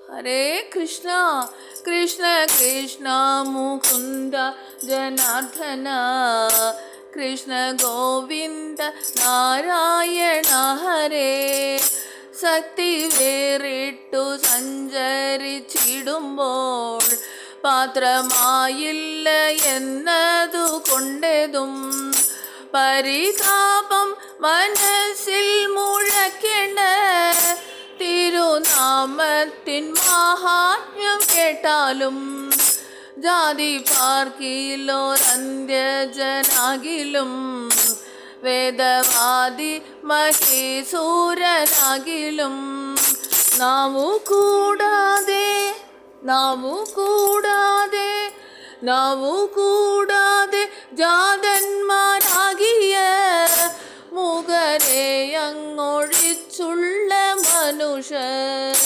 ഹരേ കൃഷ്ണ കൃഷ്ണ കൃഷ്ണ മുകുന്ദ ജനാർദ്ദന കൃഷ്ണ ഗോവിന്ദ നാരായണ ഹരേ. ശക്തി വേറിട്ടു സഞ്ചരിച്ചിടുമ്പോൾ പാത്രമായില്ല എന്നതു കൊണ്ടതും പരിതാപം മനസ്സിൽ മുഴക്കേണ്ട. തിരുനാമത്തിൻ മഹാത്മ്യം കേട്ടാലും ജാതി പാർക്കിലോരന്ത്യജനാകിലും വേദവാദി മഹീസൂരനാകിലും നാവു കൂടാതെ ജാതന്മാരാകിയ മുഖരെ അങ്ങൊഴിച്ചുള്ള മനുഷ്യർ